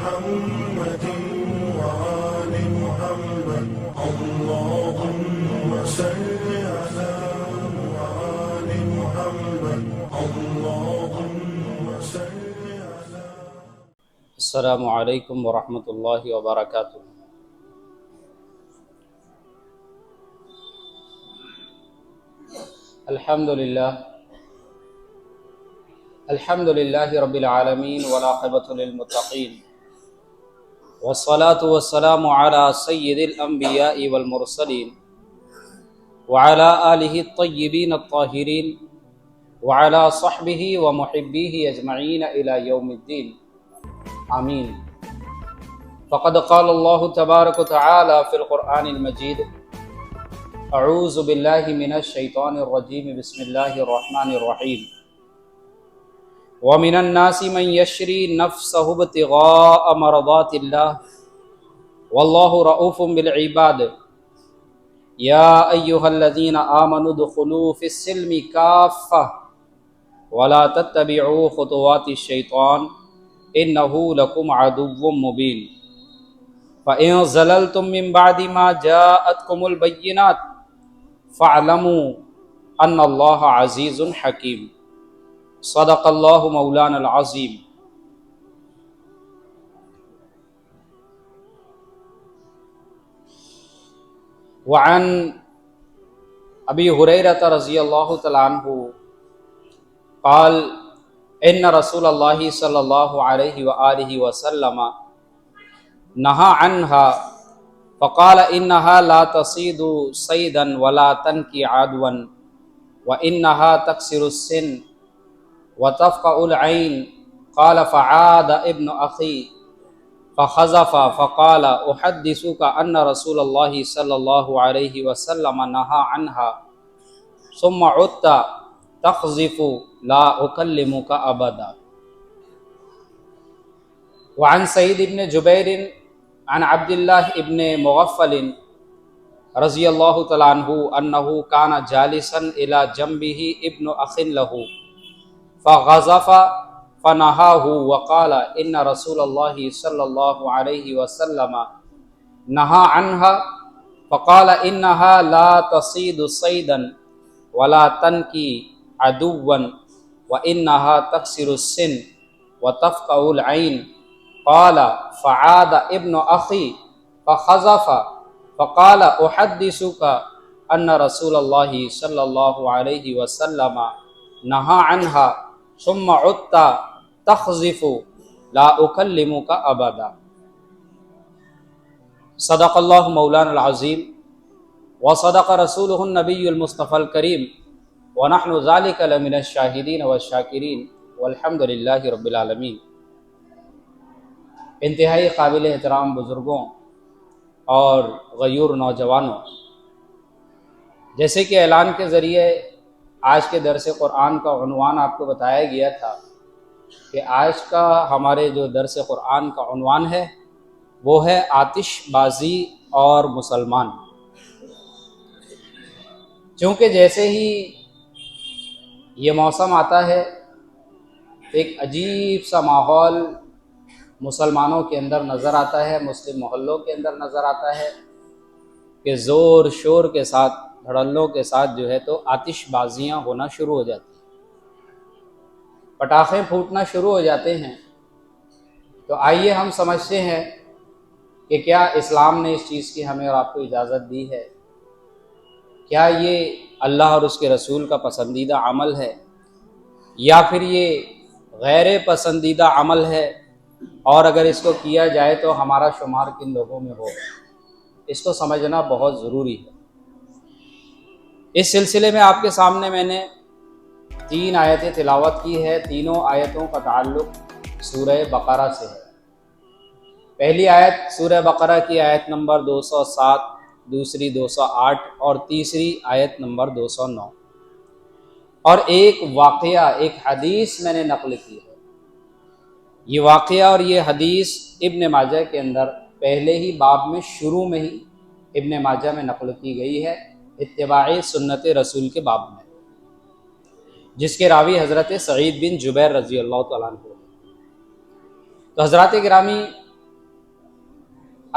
محمد وآل محمد اللهم صل على وآل محمد اللهم صل على. السلام علیکم ورحمۃ اللہ وبرکاتہ. الحمد للہ رب العالمین والعاقبۃ للمتقین والصلاة والسلام علی سید الانبیاء والمرسلین وعلی آلہ الطیبین الطاہرین وعلی صحبہ ومحبیہ اجمعین الی یوم الدین آمین. فقد قال اللہ تبارک وتعالی فی القرآن المجید اعوذ باللہ من الشیطان الرجیم بسم اللہ الرحمن الرحیم. ومن الناس من يشري نفسه ابتغاء مرضات الله والله رؤوف بالعباد يا أيها الذين آمنوا ادخلوا في السلم كافة ولا تتبعوا خطوات الشيطان إنه لكم عدو مبين فإن زللتم من بعد ما جاءتكم البينات فاعلموا أن الله عزيز حكيم. صدق اللہ مولانا العظیم. وعن ابی ہریرہ رضی اللہ تعالی عنہ قال ان رسول اللہ صلی اللہ علیہ وآلہ وسلم نہا عنها فقال انها لا تصيد صيدا ولا تنكي عدوا وانها تكسر السن وتفقع العين. قال فعاد ابن أخي فخزف فقال أحدثك أن رسول الله صلى الله عليه وسلم نهى عنها ثم عدت تخزف لا أكلمك أبدا. وعن سعيد بن جبير عن عبد الله بن مغفل رضي الله تعالى عنه أنه كان جالسا إلى جنبه ابن أخ له فغزف فنهاه وقال ان رسول الله صلى الله عليه وسلم نهى عنها فقال انها لا تصيد صيدا ولا تنكي عدوا وانها تكسر السن وتفقع العين. قال فعاد ابن اخي فخزف فقال احدثك ان رسول الله صلى الله عليه وسلم نهى عنها ثم عدت تخزف لا اکلمک ابدا. صدق اللہ مولانا العظیم وصدق رسولہ النبی المصطفى الکریم ونحن ذلک لمن الشاہدین والشاکرین والحمد للہ رب العالمین. انتہائی قابل احترام بزرگوں اور غیور نوجوانوں، جیسے کہ اعلان کے ذریعے آج کے درس قرآن کا عنوان آپ کو بتایا گیا تھا کہ آج کا ہمارے جو درس قرآن کا عنوان ہے وہ ہے آتش بازی اور مسلمان. چونکہ جیسے ہی یہ موسم آتا ہے ایک عجیب سا ماحول مسلمانوں کے اندر نظر آتا ہے، مسلم محلوں کے اندر نظر آتا ہے کہ زور شور کے ساتھ دھڑلوں کے ساتھ جو ہے تو آتش بازیاں ہونا شروع ہو جاتی ہیں، پٹاخے پھوٹنا شروع ہو جاتے ہیں. تو آئیے ہم سمجھتے ہیں کہ کیا اسلام نے اس چیز کی ہمیں اور آپ کو اجازت دی ہے؟ کیا یہ اللہ اور اس کے رسول کا پسندیدہ عمل ہے یا پھر یہ غیر پسندیدہ عمل ہے؟ اور اگر اس کو کیا جائے تو ہمارا شمار کن لوگوں میں ہوگا؟ اس کو سمجھنا بہت ضروری ہے. اس سلسلے میں آپ کے سامنے میں نے 3 آیتیں تلاوت کی ہے. تینوں آیتوں کا تعلق سورہ بقرہ سے ہے. پہلی آیت سورہ بقرہ کی آیت نمبر 207، دوسری 208 اور تیسری آیت نمبر 209. اور ایک واقعہ، ایک حدیث میں نے نقل کی ہے. یہ واقعہ اور یہ حدیث ابن ماجہ کے اندر پہلے ہی باب میں شروع میں ہی ابن ماجہ میں نقل کی گئی ہے، اتباع سنت رسول کے باب میں، جس کے راوی حضرت سعید بن جبیر رضی اللہ تعالیٰ عنہ. تو حضرات گرامی،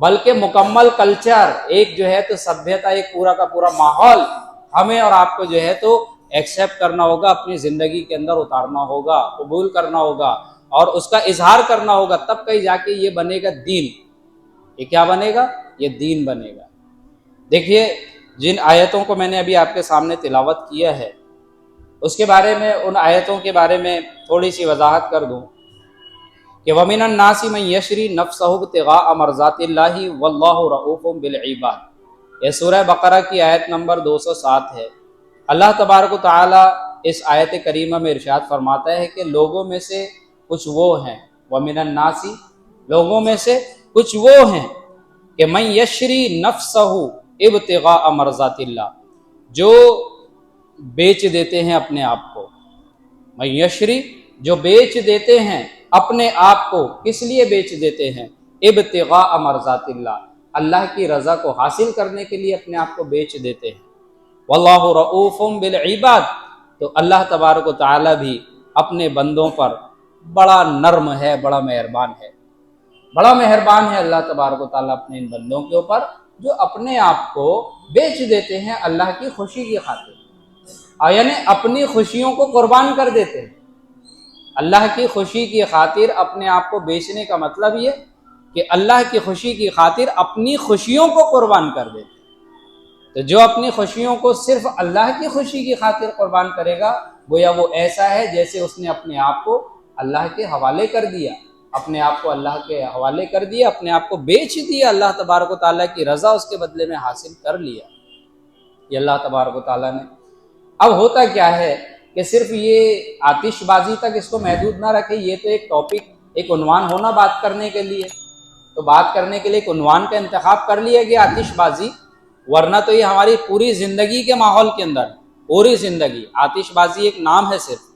بلکہ مکمل کلچر، ایک جو ہے تو سبھیتا، ایک پورا کا پورا ماحول ہمیں اور آپ کو جو ہے تو ایکسیپٹ کرنا ہوگا، اپنی زندگی کے اندر اتارنا ہوگا، قبول کرنا ہوگا اور اس کا اظہار کرنا ہوگا، تب کہیں جا کے یہ بنے گا دین۔ یہ کیا بنے گا؟ یہ دین بنے گا۔ دیکھیے جن آیتوں کو میں نے ابھی آپ کے سامنے تلاوت کیا ہے، اس کے بارے میں، ان آیتوں کے بارے میں تھوڑی سی وضاحت کر دوں کہ وَمِنَ النَّاسِ مَن يَشْرِي نَفْسَهُ ابْتِغَاءَ مَرْضَاتِ اللَّهِ وَاللَّهُ رَءُوفٌ بِالْعِبَادِ۔ یہ سورہ بقرہ کی آیت نمبر 207 ہے۔ اللہ تبارک و تعالیٰ اس آیت کریمہ میں ارشاد فرماتا ہے کہ لوگوں میں سے کچھ وہ ہیں، وَمِنَ النَّاسِ، لوگوں میں سے کچھ وہ ہیں کہ مَن يَشْرِي نَفْسَهُ ابْتِغَاءَ مَرْضَاتِ اللَّهِ، جو بیچ دیتے ہیں اپنے آپ کو، مَن يَشْرِي، جو بیچ دیتے ہیں اپنے آپ کو، کس لیے بیچ دیتے ہیں؟ ابتغاء مرضات اللہ، اللہ کی رضا کو حاصل کرنے کے لیے اپنے آپ کو بیچ دیتے ہیں۔ واللہ رؤوف بالعباد، تو اللہ تبارک و تعالی بھی اپنے بندوں پر بڑا نرم ہے، بڑا مہربان ہے، بڑا مہربان ہے اللہ تبارک و تعالی اپنے ان بندوں کے اوپر جو اپنے آپ کو بیچ دیتے ہیں اللہ کی خوشی کی خاطر، یعنی اپنی خوشیوں کو قربان کر دیتے ہیں۔ اللہ کی خوشی کی خاطر اپنے آپ کو بیچنے کا مطلب یہ کہ اللہ کی خوشی کی خاطر اپنی خوشیوں کو قربان کر دیتے۔ تو جو اپنی خوشیوں کو صرف اللہ کی خوشی کی خاطر قربان کرے گا، گویا وہ ایسا ہے جیسے اس نے اپنے آپ کو اللہ کے حوالے کر دیا، اپنے آپ کو اللہ کے حوالے کر دیا، اپنے آپ کو بیچ دیا، اللہ تبارک و تعالیٰ کی رضا اس کے بدلے میں حاصل کر لیا یہ اللہ تبارک و تعالیٰ نے۔ اب ہوتا کیا ہے کہ صرف یہ آتش بازی تک اس کو محدود نہ رکھے، یہ تو ایک ٹاپک، ایک عنوان ہونا بات کرنے کے لیے، تو بات کرنے کے لیے ایک عنوان کا انتخاب کر لیا گیا آتش بازی، ورنہ تو یہ ہماری پوری زندگی کے ماحول کے اندر، پوری زندگی، آتش بازی ایک نام ہے صرف،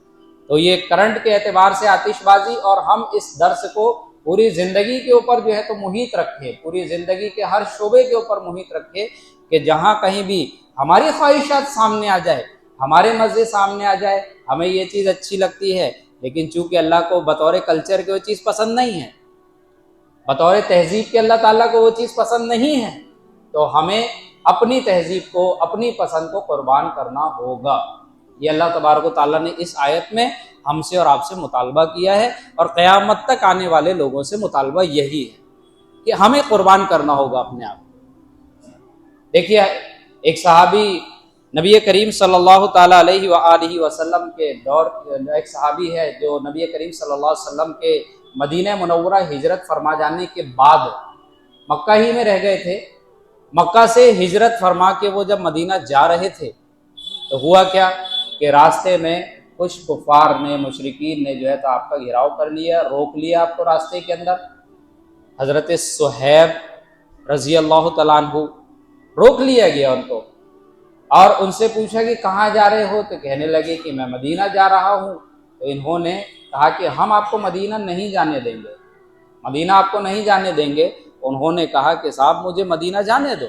تو یہ کرنٹ کے اعتبار سے آتش بازی، اور ہم اس درس کو پوری زندگی کے اوپر جو ہے تو محیط رکھے، پوری زندگی کے ہر شعبے کے اوپر محیط رکھے کہ جہاں کہیں بھی ہماری خواہشات سامنے آ جائے، ہمارے مزے سامنے آ جائے، ہمیں یہ چیز اچھی لگتی ہے لیکن چونکہ اللہ کو بطور کلچر کے وہ چیز پسند نہیں ہے، بطور تہذیب کے اللہ تعالیٰ کو وہ چیز پسند نہیں ہے، تو ہمیں اپنی تہذیب کو، اپنی پسند کو قربان کرنا ہوگا۔ یہ اللہ تبارک و تعالیٰ نے اس آیت میں ہم سے اور آپ سے مطالبہ کیا ہے، اور قیامت تک آنے والے لوگوں سے مطالبہ یہی ہے کہ ہمیں قربان کرنا ہوگا اپنے آپ کو۔ دیکھیے ایک صحابی نبی کریم صلی اللہ تعالیٰ علیہ وآلہ وسلم کے دور، ایک صحابی ہے جو نبی کریم صلی اللہ علیہ وسلم کے مدینہ منورہ ہجرت فرما جانے کے بعد مکہ ہی میں رہ گئے تھے۔ مکہ سے ہجرت فرما کے وہ جب مدینہ جا رہے تھے تو ہوا کیا کہ راستے میں کچھ کفار نے، مشرکین نے جو ہے تو آپ کا گھیراؤ کر لیا، روک لیا آپ کو راستے کے اندر۔ حضرت صہیب رضی اللہ تعالیٰ عنہ، روک لیا گیا ان کو، اور ان سے پوچھا کہ کہاں جا رہے ہو، تو کہنے لگے کہ میں مدینہ جا رہا ہوں۔ تو انہوں نے کہا کہ ہم آپ کو مدینہ نہیں جانے دیں گے، مدینہ آپ کو نہیں جانے دیں گے۔ انہوں نے کہا کہ صاحب مجھے مدینہ جانے دو،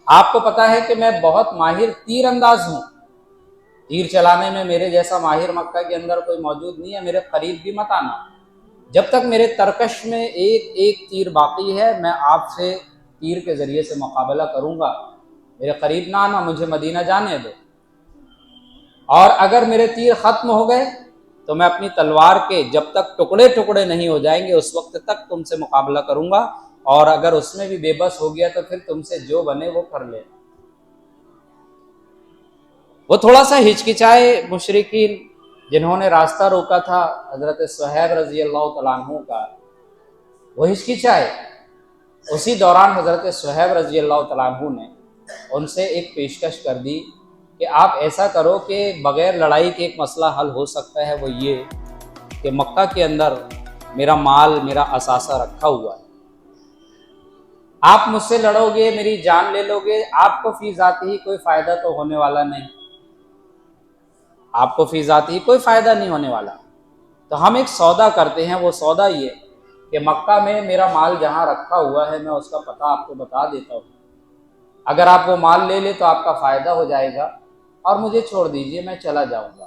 آپ کو پتہ ہے کہ میں بہت ماہر تیر انداز ہوں، تیر چلانے میں میرے جیسا ماہر مکہ کے اندر کوئی موجود نہیں ہے، میرے قریب بھی مت آنا، جب تک میرے ترکش میں ایک ایک تیر باقی ہے میں آپ سے تیر کے ذریعے سے مقابلہ کروں گا، میرے قریب نہ آنا، مجھے مدینہ جانے دو، اور اگر میرے تیر ختم ہو گئے تو میں اپنی تلوار کے جب تک ٹکڑے ٹکڑے نہیں ہو جائیں گے اس وقت تک تم سے مقابلہ کروں گا، اور اگر اس میں بھی بے بس ہو گیا تو پھر تم سے جو بنے وہ کر لے۔ وہ تھوڑا سا ہچکچائے مشرکین جنہوں نے راستہ روکا تھا حضرت صہیب رضی اللہ تعالیٰ عنہ کا، وہ ہچکچائے۔ اسی دوران حضرت صہیب رضی اللہ تعالیٰ عنہ نے ان سے ایک پیشکش کر دی کہ آپ ایسا کرو کہ بغیر لڑائی کے ایک مسئلہ حل ہو سکتا ہے، وہ یہ کہ مکہ کے اندر میرا مال، میرا اثاثہ رکھا ہوا ہے، آپ مجھ سے لڑو گے، میری جان لے لو گے، آپ کو فی ذاتی ہی کوئی فائدہ تو ہونے والا نہیں، آپ کو فی ذاتی ہی کوئی فائدہ نہیں ہونے والا، تو ہم ایک سودا کرتے ہیں، وہ سودا یہ کہ مکہ میں میرا مال جہاں رکھا ہوا ہے میں اس کا پتہ آپ کو بتا دیتا ہوں، اگر آپ وہ مال لے لے تو آپ کا فائدہ ہو جائے گا اور مجھے چھوڑ دیجئے، میں چلا جاؤں گا۔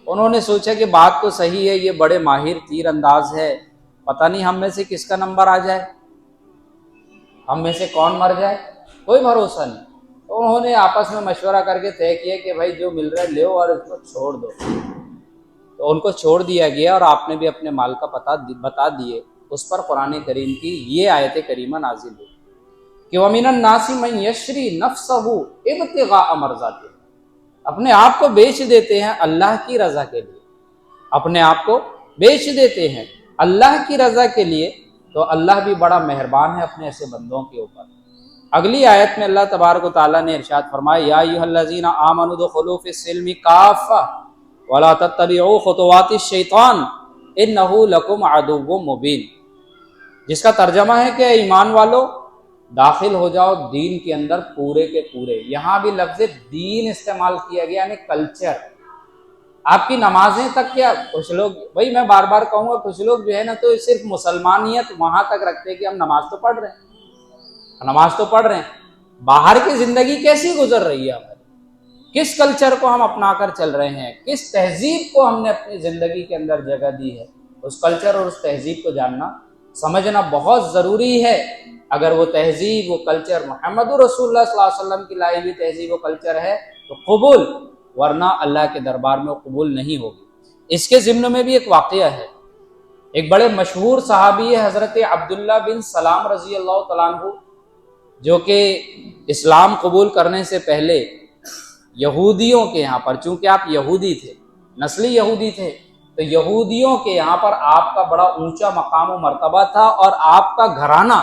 انہوں نے سوچا کہ بات تو صحیح ہے، یہ بڑے ماہر تیر انداز ہے، پتہ نہیں ہم میں سے کس کا نمبر آ جائے، ہم میں سے کون مر جائے، کوئی بھروسہ نہیں۔ تو انہوں نے آپس میں مشورہ کر کے طے کیا کہ بھائی جو مل رہا ہے لو اور اس کو چھوڑ دو۔ تو ان کو چھوڑ دیا گیا اور آپ نے بھی اپنے مال کا بتا دیے۔ اس پر قرآن کریم کی یہ آیت کریمہ نازل ہوئی کہ وَمِنَ النَّاسِ مَن يَشْرِي نَفْسَهُ ابْتِغَاءَ مَرْضَاتِ، اپنے آپ کو بیچ دیتے ہیں اللہ کی رضا کے لیے، اپنے آپ کو بیچ دیتے ہیں اللہ کی رضا کے لیے۔ تو اللہ بھی بڑا مہربان ہے اپنے ایسے بندوں کے اوپر۔ اگلی آیت میں اللہ تبارک و تعالیٰ نے ارشاد فرمایا یا ایھا الذین آمنوا ادخلوا فی السلم کافۃ ولا تتبعوا خطوات الشیطان انہ لکم عدو مبین، جس کا ترجمہ ہے کہ ایمان والو داخل ہو جاؤ دین کے اندر پورے کے پورے۔ یہاں بھی لفظ دین استعمال کیا گیا، یعنی کلچر۔ آپ کی نمازیں تک کیا، کچھ لوگ، بھائی میں بار بار کہوں گا، کچھ لوگ جو ہے نا تو صرف مسلمانیت وہاں تک رکھتے کہ ہم نماز تو پڑھ رہے ہیں، باہر کی زندگی کیسی گزر رہی ہے ہماری، کس کلچر کو ہم اپنا کر چل رہے ہیں، کس تہذیب کو ہم نے اپنی زندگی کے اندر جگہ دی ہے، اس کلچر اور اس تہذیب کو جاننا سمجھنا بہت ضروری ہے۔ اگر وہ تہذیب، وہ کلچر محمد رسول اللہ صلی اللہ علیہ وسلم کی لائی ہوئی تہذیب و کلچر ہے تو قبول، ورنہ اللہ کے دربار میں وہ قبول نہیں ہوگی۔ اس کے ضمن میں بھی ایک واقعہ ہے، ایک بڑے مشہور صحابی ہے حضرت عبداللہ بن سلام رضی اللہ تعالیٰ عنہ، جو کہ اسلام قبول کرنے سے پہلے یہودیوں کے یہاں پر، چونکہ آپ یہودی تھے، نسلی یہودی تھے، تو یہودیوں کے یہاں پر آپ کا بڑا اونچا مقام و مرتبہ تھا، اور آپ کا گھرانہ،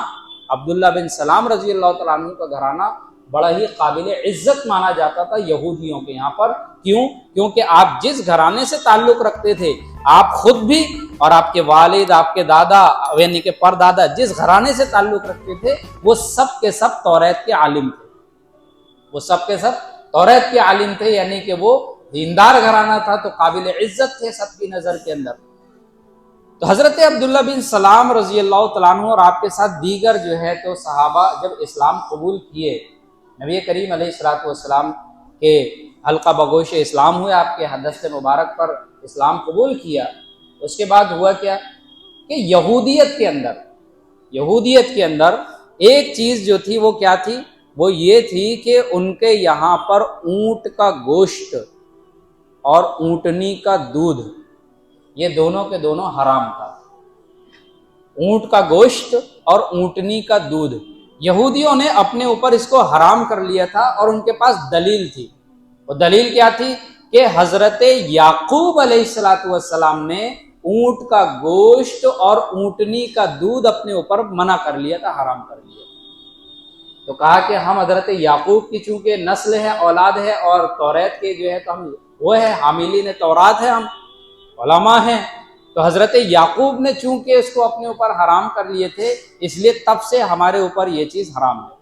عبداللہ بن سلام رضی اللہ تعالیٰ عنہ کا گھرانہ بڑا ہی قابل عزت مانا جاتا تھا یہودیوں کے یہاں پر۔ کیوں؟ کیونکہ آپ جس گھرانے سے تعلق رکھتے تھے، آپ خود بھی اور آپ کے والد، آپ کے دادا یعنی کہ پردادا جس گھرانے سے تعلق رکھتے تھے، وہ سب کے سب توریت کے عالم تھے، یعنی کہ وہ دیندار گھرانہ تھا، تو قابل عزت تھے سب کی نظر کے اندر۔ تو حضرت عبداللہ بن سلام رضی اللہ تعالیٰ عنہ اور آپ کے ساتھ دیگر جو ہے تو صحابہ جب اسلام قبول کیے، نبی کریم علیہ السلام کے حلقہ بگوش اسلام ہوئے، آپ کے دست مبارک پر اسلام قبول کیا، اس کے بعد ہوا کیا کہ یہودیت کے اندر ایک چیز جو تھی وہ کیا تھی، وہ یہ تھی کہ ان کے یہاں پر اونٹ کا گوشت اور اونٹنی کا دودھ، یہ دونوں کے دونوں حرام تھا۔ اونٹ کا گوشت اور اونٹنی کا دودھ یہودیوں نے اپنے اوپر اس کو حرام کر لیا تھا، اور ان کے پاس دلیل تھی۔ وہ دلیل کیا تھی کہ حضرت یعقوب علیہ السلام نے اونٹ کا گوشت اور اونٹنی کا دودھ اپنے اوپر منع کر لیا تھا، حرام کر لیا۔ تو کہا کہ ہم حضرت یعقوب کی چونکہ نسل ہے، اولاد ہے، اور توریت کے جو ہے تو ہم وہ ہے حاملین تورات ہے، ہم علماء ہیں، تو حضرت یعقوب نے چونکہ اس کو اپنے اوپر حرام کر لیے تھے، اس لیے تب سے ہمارے اوپر یہ چیز حرام ہے۔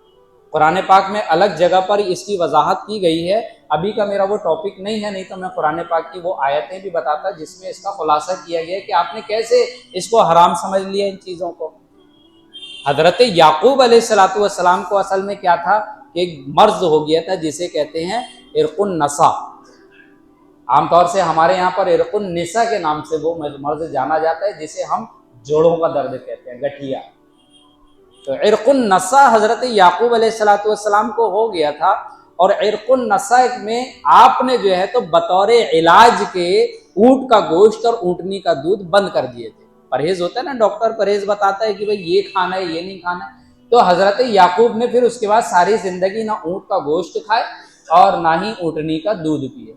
قرآن پاک میں الگ جگہ پر اس کی وضاحت کی گئی ہے، ابھی کا میرا وہ ٹاپک نہیں ہے، نہیں تو میں قرآن پاک کی وہ آیتیں بھی بتاتا جس میں اس کا خلاصہ کیا گیا ہے کہ آپ نے کیسے اس کو حرام سمجھ لیا ان چیزوں کو۔ حضرت یعقوب علیہ السلام کو اصل میں کیا تھا کہ ایک مرض ہو گیا تھا جسے کہتے ہیں عرق النسا، عام طور سے ہمارے یہاں پر عرق النسا کے نام سے وہ مرض جانا جاتا ہے، جسے ہم جوڑوں کا درد کہتے ہیں، گٹھیا۔ تو عرق النسا حضرت یعقوب علیہ السلام کو ہو گیا تھا، اور عرق النسا میں آپ نے جو ہے تو بطور علاج کے اونٹ کا گوشت اور اونٹنی کا دودھ بند کر دیے تھے۔ پرہیز ہوتا ہے نا، ڈاکٹر پرہیز بتاتا ہے کہ بھئی یہ کھانا ہے، یہ نہیں کھانا ہے۔ تو حضرت یعقوب نے پھر اس کے بعد ساری زندگی نہ اونٹ کا گوشت کھائے اور نہ ہی اونٹنی کا دودھ پیے۔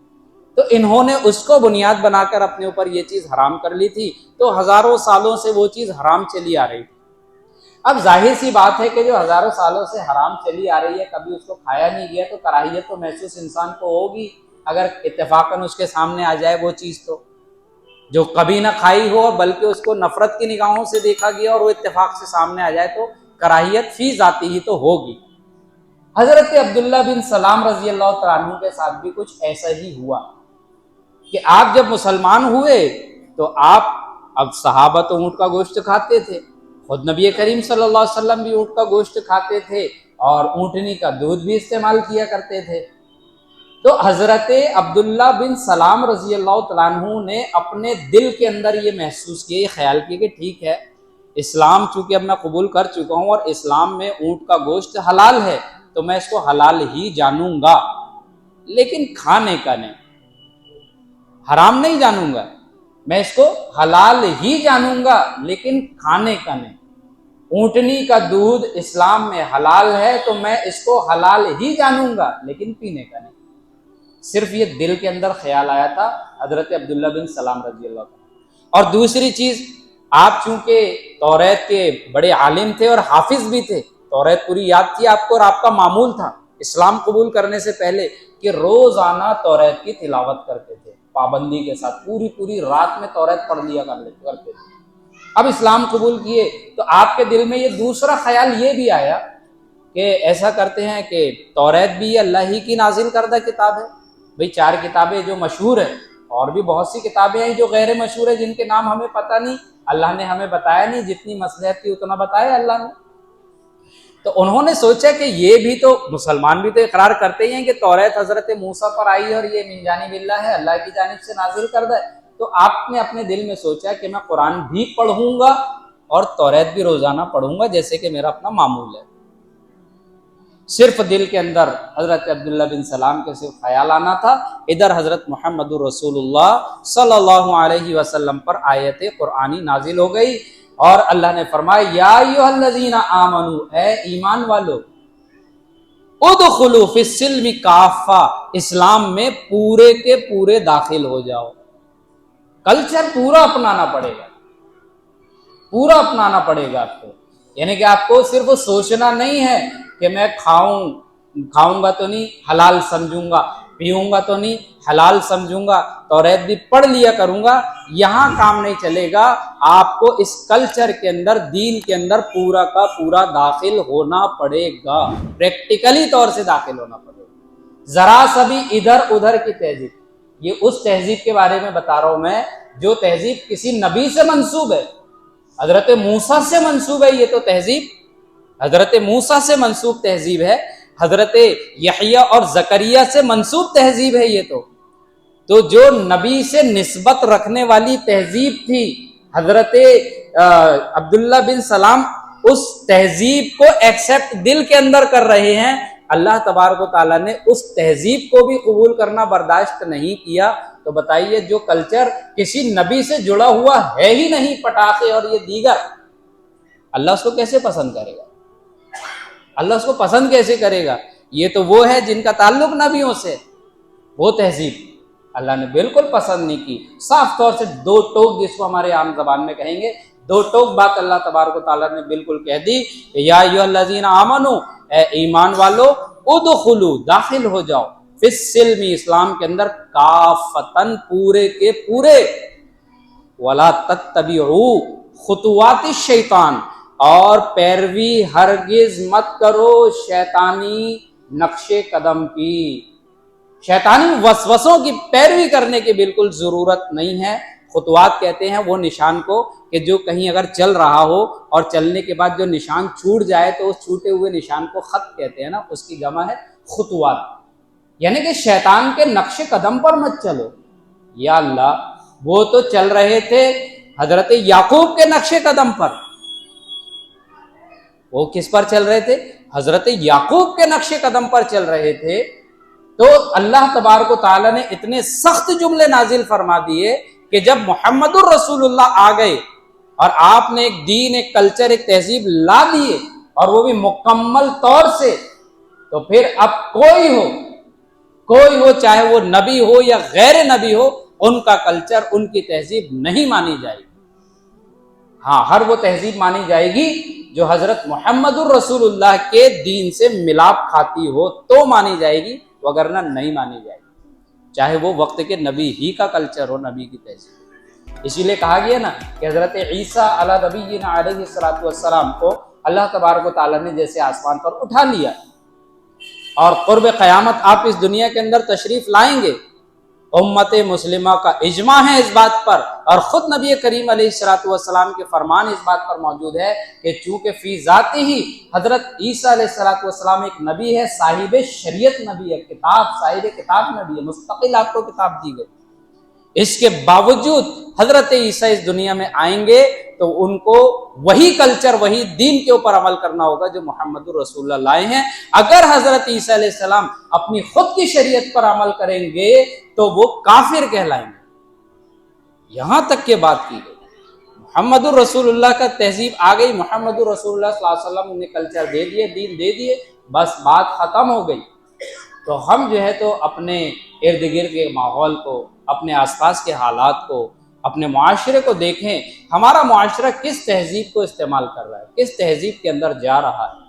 تو انہوں نے اس کو بنیاد بنا کر اپنے اوپر یہ چیز حرام کر لی تھی، تو ہزاروں سالوں سے وہ چیز حرام چلی آ رہی تھی۔ اب ظاہر سی بات ہے کہ جو ہزاروں سالوں سے حرام چلی آ رہی ہے، کبھی اس کو کھایا نہیں گیا، تو کراہیت تو محسوس انسان کو ہوگی اگر اتفاقاً اس کے سامنے آ جائے وہ چیز، تو جو کبھی نہ کھائی ہو بلکہ اس کو نفرت کی نگاہوں سے دیکھا گیا اور وہ اتفاق سے سامنے آ جائے، تو کراہیت فی ذاتی ہی تو ہوگی۔ حضرت عبداللہ بن سلام رضی اللہ تعالیٰ عنہ کے ساتھ بھی کچھ ایسا ہی ہوا کہ آپ جب مسلمان ہوئے تو آپ، اب صحابہ تو اونٹ کا گوشت کھاتے تھے، خود نبی کریم صلی اللہ علیہ وسلم بھی اونٹ کا گوشت کھاتے تھے اور اونٹنی کا دودھ بھی استعمال کیا کرتے تھے۔ تو حضرت عبداللہ بن سلام رضی اللہ تعالیٰ عنہ نے اپنے دل کے اندر یہ محسوس کیا، یہ خیال کیا کہ ٹھیک ہے، اسلام چونکہ اب میں قبول کر چکا ہوں اور اسلام میں اونٹ کا گوشت حلال ہے تو میں اس کو حلال ہی جانوں گا، لیکن کھانے کا نہیں، حرام نہیں جانوں گا، میں اس کو حلال ہی جانوں گا لیکن کھانے کا نہیں۔ اونٹنی کا دودھ اسلام میں حلال ہے تو میں اس کو حلال ہی جانوں گا لیکن پینے کا نہیں۔ صرف یہ دل کے اندر خیال آیا تھا حضرت عبداللہ بن سلام رضی اللہ عنہ۔ اور دوسری چیز، آپ چونکہ توریت کے بڑے عالم تھے اور حافظ بھی تھے، توریت پوری یاد تھی آپ کو، اور آپ کا معمول تھا اسلام قبول کرنے سے پہلے کہ روزانہ توریت کی تلاوت کرتے تھے پابندی کے ساتھ، پوری رات میں توریت پڑھ لیا کرتے تھے۔ اب اسلام قبول کیے تو آپ کے دل میں یہ دوسرا خیال یہ بھی آیا کہ ایسا کرتے ہیں کہ توریت بھی اللہ ہی کی نازل کردہ کتاب ہے، بھئی 4 کتابیں جو مشہور ہیں، اور بھی بہت سی کتابیں ہیں جو غیر مشہور ہیں جن کے نام ہمیں پتہ نہیں، اللہ نے ہمیں بتایا نہیں، جتنی مصلحت تھی اتنا بتایا اللہ نے۔ تو انہوں نے سوچا کہ یہ بھی تو مسلمان بھی تو اقرار کرتے ہی ہیں کہ توریت حضرت موسیٰ پر آئی اور یہ من جانب اللہ ہے، اللہ کی جانب سے نازل کردہ ہے۔ تو آپ نے اپنے دل میں سوچا کہ میں قرآن بھی پڑھوں گا اور توریت بھی روزانہ پڑھوں گا جیسے کہ میرا اپنا معمول ہے۔ صرف دل کے اندر حضرت عبداللہ بن سلام کے صرف خیال آنا تھا، ادھر حضرت محمد رسول اللہ صلی اللہ علیہ وسلم پر آیت قرآنی نازل ہو گئی اور اللہ نے فرمایا یا ایھا الذین آمنوا، اے ایمان والو، ادخلوا فی السلم کافہ، اسلام میں پورے کے پورے داخل ہو جاؤ۔ کلچر پورا اپنانا پڑے گا، پورا اپنانا پڑے گا آپ کو، یعنی کہ آپ کو صرف سوچنا نہیں ہے کہ میں کھاؤں گا تو نہیں حلال سمجھوں گا، پیوں گا تو نہیں حلال سمجھوں گا، توریت بھی پڑھ لیا کروں گا، یہاں کام نہیں چلے گا۔ آپ کو اس کلچر کے اندر، دین کے اندر پورا کا پورا داخل ہونا پڑے گا، پریکٹیکلی طور سے داخل ہونا پڑے گا۔ ذرا سا بھی ادھر ادھر کی تہذیب، یہ اس تہذیب کے بارے میں بتا رہا ہوں میں جو تہذیب کسی نبی سے منسوب ہے، حضرت موسیٰ سے منسوب ہے، یہ تو تہذیب حضرت موسیٰ سے منسوب تہذیب ہے، حضرت یحییٰ اور زکریا سے منسوب تہذیب ہے یہ تو جو نبی سے نسبت رکھنے والی تہذیب تھی، حضرت عبداللہ بن سلام اس تہذیب کو ایکسیپٹ دل کے اندر کر رہے ہیں۔ اللہ تبارک و تعالیٰ نے اس تہذیب کو بھی قبول کرنا برداشت نہیں کیا، تو بتائیے جو کلچر کسی نبی سے جڑا ہوا ہے ہی نہیں، پٹاخے اور یہ دیگر، اللہ اس کو کیسے پسند کرے گا؟ اللہ اس کو پسند کیسے کرے گا؟ یہ تو وہ ہے جن کا تعلق نبیوں سے، وہ تہذیب اللہ نے بالکل پسند نہیں کی۔ صاف طور سے 2 ٹوک، جس کو ہمارے عام زبان میں کہیں گے 2 ٹوک بات اللہ تبارک و تعالیٰ نے بالکل کہہ دی کہ یا ایھا الذین آمنوا، اے ایمان والو، ادخلوا، داخل ہو جاؤ، فی السلم، اسلام کے اندر، کافتن، پورے کے پورے، ولا تتبعوا خطوات الشیطان، اور پیروی ہرگز مت کرو شیطانی نقش قدم کی، شیطانی وسوسوں کی پیروی کرنے کی بالکل ضرورت نہیں ہے۔ خطوات کہتے ہیں وہ نشان کو کہ جو کہیں اگر چل رہا ہو اور چلنے کے بعد جو نشان چھوٹ جائے تو اس چھوٹے ہوئے نشان کو خط کہتے ہیں نا، اس کی جمع ہے خطوات، یعنی کہ شیطان کے نقش قدم پر مت چلو۔ یا اللہ، وہ تو چل رہے تھے حضرت یعقوب کے نقش قدم پر، وہ کس پر چل رہے تھے؟ حضرت یعقوب کے نقش قدم پر چل رہے تھے، تو اللہ تبارک و تعالیٰ نے اتنے سخت جملے نازل فرما دیے کہ جب محمد الرسول اللہ آ گئے اور آپ نے ایک دین، ایک کلچر، ایک تہذیب لا دیے اور وہ بھی مکمل طور سے، تو پھر اب کوئی ہو چاہے وہ نبی ہو یا غیر نبی ہو، ان کا کلچر، ان کی تہذیب نہیں مانی جائے گی۔ ہاں، ہر وہ تہذیب مانی جائے گی جو حضرت محمد الرسول اللہ کے دین سے ملاپ کھاتی ہو تو مانی جائے گی، وگرنہ نہیں مانی جائے گی، چاہے وہ وقت کے نبی ہی کا کلچر ہو، نبی کی تہذیب۔ اسی لیے کہا گیا نا کہ حضرت عیسیٰ علی نبینا علیہ السلام کو اللہ تبارک و تعالیٰ نے جیسے آسمان پر اٹھا لیا اور قرب قیامت آپ اس دنیا کے اندر تشریف لائیں گے، امت مسلمہ کا اجماع ہے اس بات پر، اور خود نبی کریم علیہ السلام کے فرمان اس بات پر موجود ہے کہ چونکہ فی ذاتی ہی حضرت عیسیٰ علیہ السلام ایک نبی ہے، صاحب شریعت نبی ہے، صاحب کتاب نبی ہے، مستقل آپ کو کتاب دی گئی، اس کے باوجود حضرت عیسیٰ اس دنیا میں آئیں گے تو ان کو وہی کلچر وہی دین کے اوپر عمل کرنا ہوگا جو محمد رسول اللہ لائے ہیں۔ اگر حضرت عیسیٰ علیہ السلام اپنی خود کی شریعت پر عمل کریں گے تو وہ کافر کہلائیں گے۔ یہاں تک کہ بات کی گئی، محمد الرسول اللہ کا تہذیب آ گئی، محمد الرسول اللہ صلی اللہ علیہ وسلم نے کلچر دے دیے، دین دے دیے، بس بات ختم ہو گئی۔ تو ہم جو ہے تو اپنے ارد گرد کے ماحول کو، اپنے آس پاس کے حالات کو، اپنے معاشرے کو دیکھیں، ہمارا معاشرہ کس تہذیب کو استعمال کر رہا ہے، کس تہذیب کے اندر جا رہا ہے۔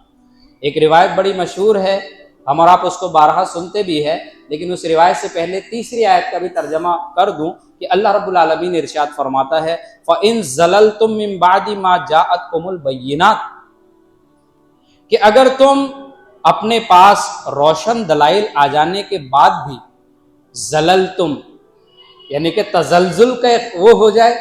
ایک روایت بڑی مشہور ہے، ہم اور آپ اس کو بارہا سنتے بھی ہیں، لیکن اس روایت سے پہلے تیسری آیت کا بھی ترجمہ کر دوں کہ اللہ رب العالمین ارشاد فرماتا ہے فَإِن زَلَلْتُم مِّن بَعْدِ مَا جَاءَتْكُمُ الْبَيِّنَاتُ، کہ اگر تم اپنے پاس روشن دلائل آ جانے کے بعد بھی زللتم، یعنی کہ تزلزل کا وہ ہو جائے،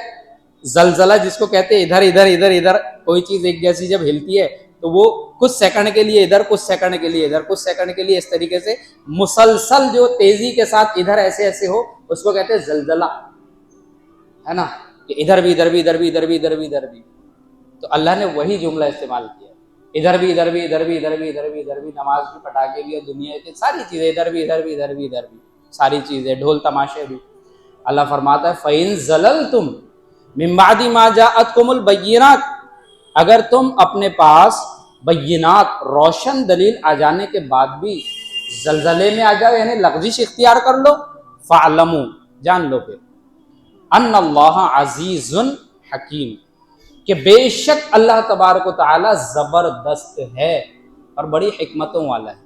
زلزلہ جس کو کہتے ہیں ادھر ادھر ادھر ادھر، کوئی چیز ایک جیسی جب ہلتی ہے تو وہ کچھ سیکنڈ کے لیے ادھر، کچھ سیکنڈ کے لیے ادھر، کچھ سیکنڈ کے لیے اس طریقے سے مسلسل جو تیزی کے ساتھ ادھر ایسے ایسے ہو، اس کو کہتے ہیں زلزلہ، ہے نا، کہ ادھر بھی ادھر بھی ادھر بھی ادھر بھی ادھر بھی ادھر بھی۔ تو اللہ نے وہی جملہ استعمال کیا، ادھر بھی ادھر بھی ادھر بھی ادھر بھی ادھر بھی ادھر بھی، نماز بھی، پٹاخے بھی، اور دنیا کی ساری چیزیں ادھر بھی ادھر بھی ادھر بھی ادھر بھی، ساری چیزیں، ڈھول تماشے بھی۔ اللہ فرماتا ہے فَإِن زَلَلْتُم مِّن بَعْدِ مَا جَاءَتْكُمُ الْبَيِّنَاتُ، اگر تم اپنے پاس بینات روشن دلیل آ جانے کے بعد بھی زلزلے میں آ جاؤ، یعنی لغزش اختیار کر لو، فَاعْلَمُوا، جان لو پھر ان اللہ عزیز حکیم، کہ بے شک اللہ تبارک و تعالی زبردست ہے اور بڑی حکمتوں والا ہے۔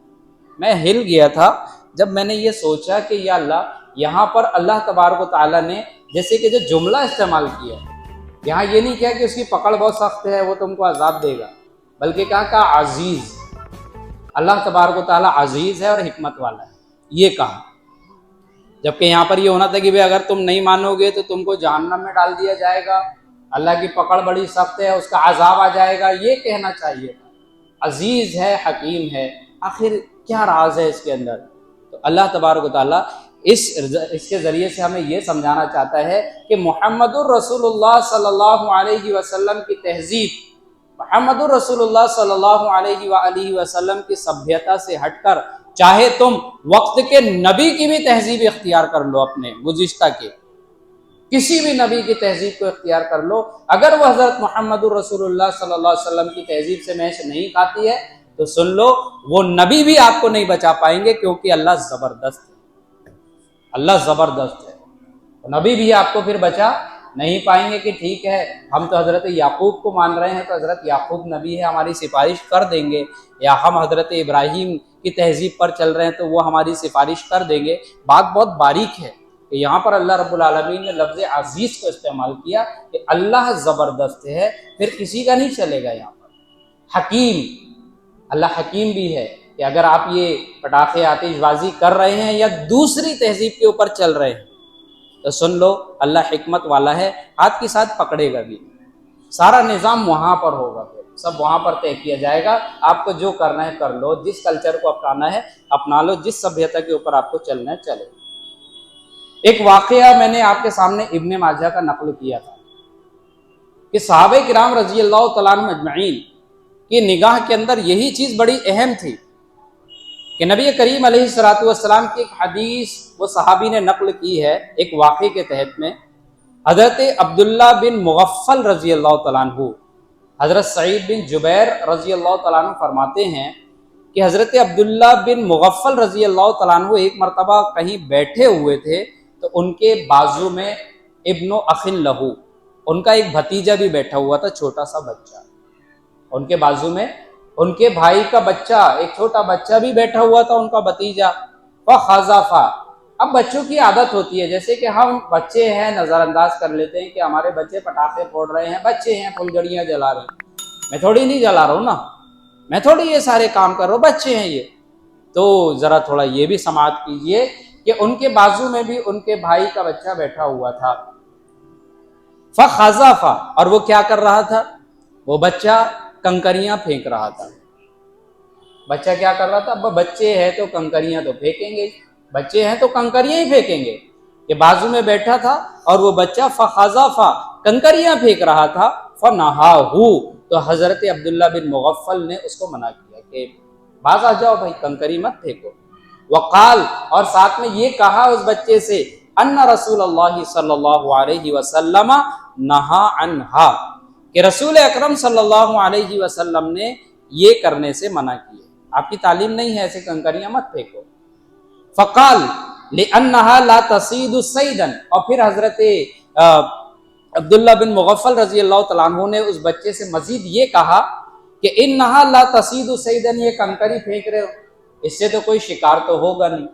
میں ہل گیا تھا جب میں نے یہ سوچا کہ یا اللہ، یہاں پر اللہ تبارک و تعالی نے جیسے کہ جو جملہ استعمال کیا ہے، یہاں یہ نہیں کہا کہ اس کی پکڑ بہت سخت ہے، وہ تم کو عذاب دے گا، بلکہ کہا عزیز، اللہ تبارک و تعالی عزیز ہے اور حکمت والا ہے، یہ کہا۔ جبکہ یہاں پر یہ ہونا تھا کہ اگر تم نہیں مانو گے تو تم کو جہنم میں ڈال دیا جائے گا، اللہ کی پکڑ بڑی سخت ہے، اس کا عذاب آ جائے گا، یہ کہنا چاہیے تھا۔ عزیز ہے، حکیم ہے، آخر کیا راز ہے اس کے اندر؟ تو اللہ تبارک و تعالیٰ اس کے ذریعے سے ہمیں یہ سمجھانا چاہتا ہے کہ محمد الرسول اللہ صلی اللہ علیہ وسلم کی تہذیب، محمد الرسول اللہ صلی اللہ علیہ وآلہ وسلم کی سبھیتا سے ہٹ کر چاہے تم وقت کے نبی کی بھی تہذیب اختیار کر لو، اپنے گزشتہ کے کسی بھی نبی کی تہذیب کو اختیار کر لو، اگر وہ حضرت محمد الرسول اللہ صلی اللہ علیہ وسلم کی تہذیب سے میچ نہیں کھاتی ہے تو سن لو وہ نبی بھی آپ کو نہیں بچا پائیں گے، کیونکہ اللہ زبردست ہے، اللہ زبردست ہے۔ نبی بھی آپ کو پھر بچا نہیں پائیں گے کہ ٹھیک ہے ہم تو حضرت یعقوب کو مان رہے ہیں تو حضرت یعقوب نبی ہے، ہماری سفارش کر دیں گے، یا ہم حضرت ابراہیم کی تہذیب پر چل رہے ہیں تو وہ ہماری سفارش کر دیں گے۔ بات بہت باریک ہے کہ یہاں پر اللہ رب العالمین نے لفظ عزیز کو استعمال کیا کہ اللہ زبردست ہے، پھر کسی کا نہیں چلے گا۔ یہاں پر حکیم، اللہ حکیم بھی ہے کہ اگر آپ یہ پٹاخے آتش بازی کر رہے ہیں یا دوسری تہذیب کے اوپر چل رہے ہیں تو سن لو اللہ حکمت والا ہے، ہاتھ کے ساتھ پکڑے گا بھی، سارا نظام وہاں پر ہوگا، پھر سب وہاں پر طے کیا جائے گا۔ آپ کو جو کرنا ہے کر لو، جس کلچر کو اپنانا ہے اپنا لو، جس سبھیتا کے اوپر آپ کو چلنا ہے چلے۔ ایک واقعہ میں نے آپ کے سامنے ابن ماجہ کا نقل کیا تھا کہ صحابہ کرام رضی اللہ تعالیٰ عنہ اجمعین کی نگاہ کے اندر یہی چیز بڑی اہم تھی کہ نبی کریم علیہ الصلوۃ والسلام کی ایک حدیث وہ صحابی نے نقل کی ہے ایک واقعے کے تحت میں۔ حضرت عبداللہ بن مغفل رضی اللہ تعالیٰ عنہ، حضرت سعید بن جبیر رضی اللہ تعالیٰ عنہ فرماتے ہیں کہ حضرت عبداللہ بن مغفل رضی اللہ تعالیٰ عنہ ایک مرتبہ کہیں بیٹھے ہوئے تھے تو ان کے بازو میں ابن اخ لہو، ان کا ایک بھتیجا بھی بیٹھا ہوا تھا، چھوٹا سا بچہ، ان کے بازو میں ان کے بھائی کا بچہ، ایک چھوٹا بچہ بھی بیٹھا ہوا تھا، ان کا بھتیجا۔ فخذف، اب بچوں کی عادت ہوتی ہے جیسے کہ ہم بچے ہیں نظر انداز کر لیتے ہیں کہ ہمارے بچے پٹاخے پھوڑ رہے ہیں، بچے ہیں پھلجھڑیاں جلا رہے ہیں، میں تھوڑی نہیں جلا رہا ہوں نا، میں تھوڑی یہ سارے کام کر رہا ہوں، بچے ہیں یہ۔ تو ذرا تھوڑا یہ بھی سماعت کیجئے کہ ان کے بازو میں بھی ان کے بھائی کا بچہ بیٹھا ہوا تھا۔ فخذف، اور وہ کیا کر رہا تھا؟ وہ بچہ کنکریاں پھینک رہا تھا۔ بچہ کیا کر رہا تھا؟ اب بچے ہیں تو کنکریاں تو پھینکیں گے، بچے ہیں تو کنکریاں ہی پھینکیں گے کہ بازو میں بیٹھا تھا اور وہ بچہ فخذف کنکریاں پھینک رہا تھا، فنہاہو تو حضرت عبداللہ بن مغفل نے اس کو منع کیا کہ باز آ جاؤ بھائی، کنکری مت پھینکو۔ وقال اور ساتھ میں یہ کہا اس بچے سے ان رسول اللہ صلی اللہ علیہ وسلم نہا عنہا کہ رسول اکرم صلی اللہ علیہ وسلم نے یہ کرنے سے منع کیا، آپ کی تعلیم نہیں ہے ایسے کنکریاں مت پھینکو۔ فقال لأنها لا تصید صیدا، اور پھر حضرت عبداللہ بن مغفل رضی اللہ تعالیٰ عنہ نے اس بچے سے مزید یہ کہا کہ انہا لا تصید صیدا، یہ کنکری پھینک رہے ہو اس سے تو کوئی شکار تو ہوگا نہیں،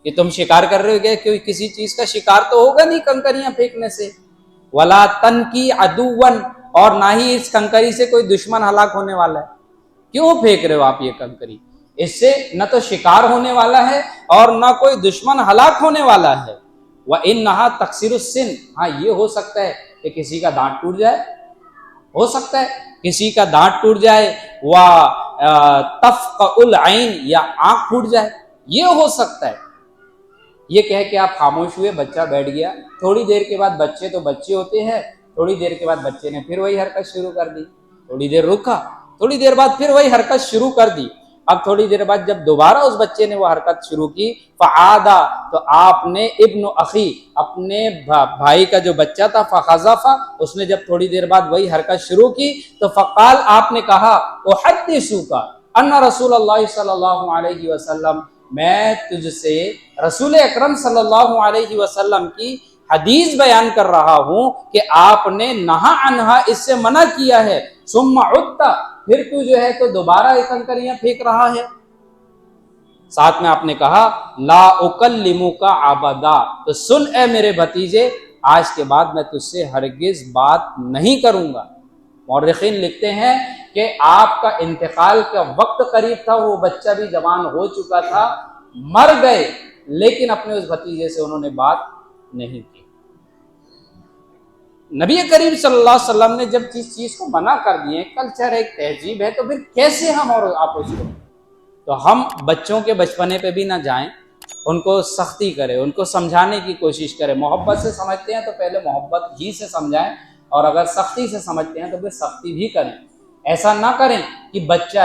کہ تم شکار کر رہے ہو گے، کوئی کسی چیز کا شکار تو ہوگا نہیں کنکریاں پھینکنے سے۔ ولا تنکی عدوا، اور نہ ہی اس کنکری سے کوئی دشمن ہلاک ہونے والا ہے، کیوں پھینک رہے ہو آپ یہ کنکری؟ اس سے نہ تو شکار ہونے والا ہے اور نہ کوئی دشمن ہلاک ہونے والا ہے۔ وَإِنَّهَا تَكْسِرُ السِّنَّ، ہاں یہ ہو سکتا ہے کہ کسی کا دانت ٹوٹ جائے، ہو سکتا ہے کسی کا دانت ٹوٹ جائے، وَتَفْقَعُ الْعَيْنِ، یا آنکھ پھوٹ جائے، یہ ہو سکتا ہے۔ یہ کہہ کے آپ خاموش ہوئے، بچہ بیٹھ گیا۔ تھوڑی دیر کے بعد بچے تو بچے ہوتے ہیں، تھوڑی دیر کے بعد بچے نے پھر وہی حرکت شروع کر دی، تھوڑی دیر رکا، تھوڑی دیر بعد پھر وہی حرکت شروع کر دی۔ اب تھوڑی دیر بعد جب دوبارہ اس بچے نے وہ حرکت شروع کی، فعادا تو آپ نے ابن اخی اپنے بھائی کا جو بچہ تھا، فخذف اس نے جب تھوڑی دیر بعد وہی حرکت شروع کی تو فقال آپ نے کہا احدثک ان رسول اللہ صلی اللہ علیہ وسلم، میں تجھ سے رسول اکرم صلی اللہ علیہ وسلم کی حدیث بیان کر رہا ہوں کہ آپ نے نہا عنہا اس سے منع کیا ہے، ثم عدت پھر تو جو ہے تو دوبارہ کنکریاں پھینک رہا ہے۔ ساتھ میں آپ نے کہا لا اکلمک ابدا، تو سن اے میرے بھتیجے، آج کے بعد میں تجھ سے ہرگز بات نہیں کروں گا۔ مورخین لکھتے ہیں کہ آپ کا انتقال کا وقت قریب تھا، وہ بچہ بھی جوان ہو چکا تھا، مر گئے، لیکن اپنے اس بھتیجے سے انہوں نے بات نہیں کی۔ نبی کریم صلی اللہ علیہ وسلم نے جب جس چیز کو منع کر دیے، کلچر ایک تہذیب ہے، تو پھر کیسے ہم اور آپ اس کو، تو ہم بچوں کے بچپنے پہ بھی نہ جائیں، ان کو سختی کریں، ان کو سمجھانے کی کوشش کریں۔ محبت سے سمجھتے ہیں تو پہلے محبت ہی سے سمجھائیں، اور اگر سختی سے سمجھتے ہیں تو پھر سختی بھی کریں۔ ایسا نہ کریں کہ بچہ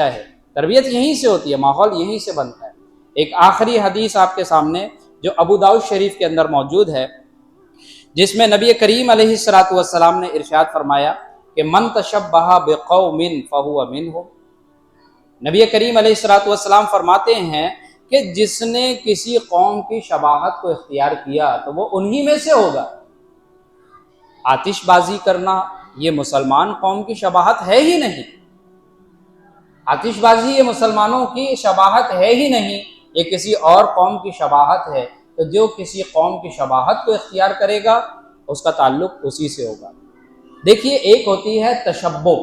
ہے، تربیت یہیں سے ہوتی ہے، ماحول یہیں سے بنتا ہے۔ ایک آخری حدیث آپ کے سامنے جو ابو داؤد شریف کے اندر موجود ہے، جس میں نبی کریم علیہ الصلوۃ والسلام نے ارشاد فرمایا کہ من تشبہ بقوم فہو منہم، نبی کریم علیہ الصلوۃ والسلام فرماتے ہیں کہ جس نے کسی قوم کی شباہت کو اختیار کیا تو وہ انہی میں سے ہوگا۔ آتش بازی کرنا یہ مسلمان قوم کی شباہت ہے ہی نہیں، آتش بازی یہ مسلمانوں کی شباہت ہے ہی نہیں، یہ کسی اور قوم کی شباہت ہے۔ تو جو کسی قوم کی شباہت کو اختیار کرے گا اس کا تعلق اسی سے ہوگا۔ دیکھیے، ایک ہوتی ہے تشبہ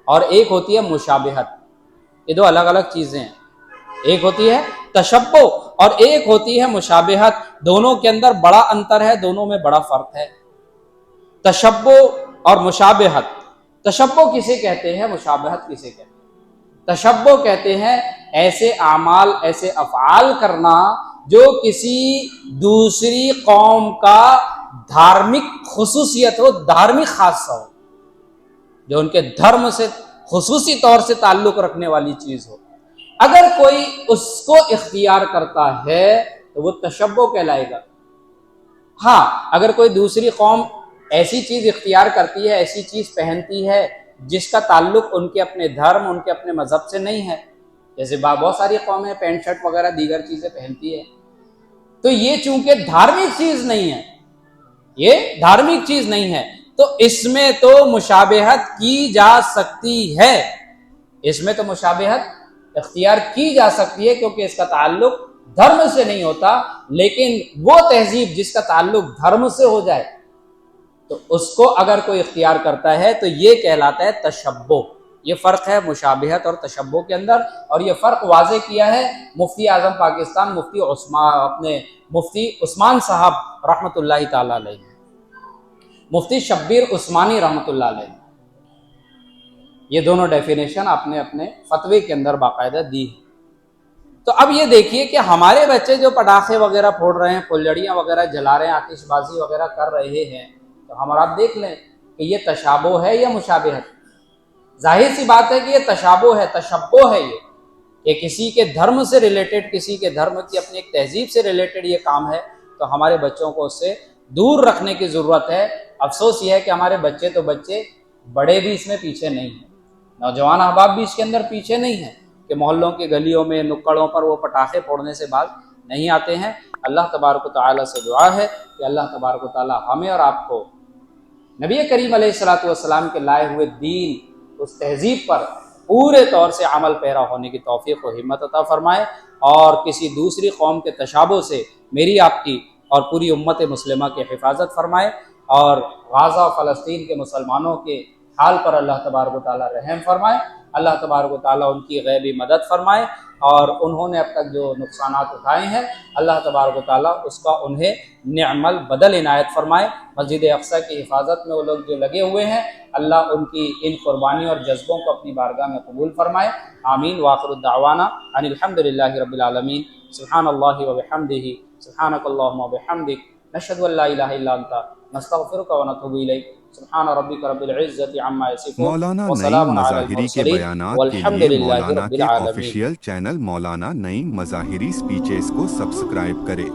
اور ایک ہوتی ہے مشابہت، یہ دو الگ الگ چیزیں ہیں۔ ایک ہوتی ہے تشبہ اور ایک ہوتی ہے مشابہت، دونوں کے اندر بڑا انتر ہے، دونوں میں بڑا فرق ہے۔ تشبہ اور مشابہت، تشبہ کسے کہتے ہیں، مشابہت کسے کہتے ہیں؟ تشبہ کہتے ہیں ایسے اعمال، ایسے افعال کرنا جو کسی دوسری قوم کا دھارمک خصوصیت ہو، دھارمک خاصہ ہو، جو ان کے دھرم سے خصوصی طور سے تعلق رکھنے والی چیز ہو۔ اگر کوئی اس کو اختیار کرتا ہے تو وہ تشبہ کہلائے گا۔ ہاں، اگر کوئی دوسری قوم ایسی چیز اختیار کرتی ہے، ایسی چیز پہنتی ہے جس کا تعلق ان کے اپنے دھرم، ان کے اپنے مذہب سے نہیں ہے، جیسے بہت ساری قومیں پینٹ شرٹ وغیرہ دیگر چیزیں پہنتی ہے، تو یہ چونکہ دھارمک چیز نہیں ہے، تو اس میں تو مشابہت کی جا سکتی ہے، اس میں تو مشابہت اختیار کی جا سکتی ہے، کیونکہ اس کا تعلق دھرم سے نہیں ہوتا۔ لیکن وہ تہذیب جس کا تعلق دھرم سے ہو جائے تو اس کو اگر کوئی اختیار کرتا ہے تو یہ کہلاتا ہے تشبہ۔ یہ فرق ہے مشابہت اور تشبہ کے اندر، اور یہ فرق واضح کیا ہے مفتی اعظم پاکستان مفتی عثمان صاحب رحمۃ اللہ تعالی علیہ، مفتی شبیر عثمانی رحمۃ اللہ علیہ، یہ دونوں ڈیفینیشن آپ نے اپنے فتوے کے اندر باقاعدہ دی ہے۔ تو اب یہ دیکھیے کہ ہمارے بچے جو پٹاخے وغیرہ پھوڑ رہے ہیں، پھلجڑیاں وغیرہ جلا رہے ہیں، آتش بازی وغیرہ کر رہے ہیں، تو ہم اور آپ دیکھ لیں کہ یہ تشابہ ہے یا مشابہت؟ ظاہر سی بات ہے کہ یہ تشابہ ہے، تشبہ ہے، یہ کہ کسی کے دھرم سے ریلیٹڈ، کسی کے دھرم کی اپنی ایک تہذیب سے ریلیٹڈ یہ کام ہے، تو ہمارے بچوں کو اس سے دور رکھنے کی ضرورت ہے۔ افسوس یہ ہے کہ ہمارے بچے تو بچے، بڑے بھی اس میں پیچھے نہیں ہیں، نوجوان احباب بھی اس کے اندر پیچھے نہیں ہیں کہ محلوں کی گلیوں میں، نکڑوں پر وہ پٹاخے پھوڑنے سے باز نہیں آتے ہیں۔ اللہ تبارک و تعالیٰ سے دعا ہے کہ اللہ تبارک و تعالیٰ ہمیں اور آپ کو نبی کریم علیہ الصلوۃ والسلام کے لائے ہوئے دین، اس تہذیب پر پورے طور سے عمل پیرا ہونے کی توفیق و ہمت عطا فرمائے، اور کسی دوسری قوم کے تشابہ سے میری آپ کی اور پوری امت مسلمہ کی حفاظت فرمائے، اور غزہ و فلسطین کے مسلمانوں کے حال پر اللہ تبارک و تعالیٰ رحم فرمائے، اللہ تبارک و تعالیٰ ان کی غیبی مدد فرمائے، اور انہوں نے اب تک جو نقصانات اٹھائے ہیں اللہ تبارک و تعالیٰ اس کا انہیں نعم البدل عنایت فرمائے۔ مسجد اقصیٰ کی حفاظت میں وہ لوگ جو لگے ہوئے ہیں، اللہ ان کی ان قربانیوں اور جذبوں کو اپنی بارگاہ میں قبول فرمائے، آمین۔ وآخر الدعوانا ان الحمد للہ رب العالمین۔ سبحان اللہ وبحمدہ، سبحانک اللہم وبحمدک، نشہد ان لا الہ الا انت، نستغفرک ونتوب الیک۔ سبحان ربک رب العزۃ عما یصفون مولانا نعیم وسلام علی مظاہری کے المرسلین بیانات کے والحمد لیے للہ مولانا رب کے العالمین۔ آفیشیل چینل مولانا نعیم مظاہری سپیچز کو سبسکرائب کرے۔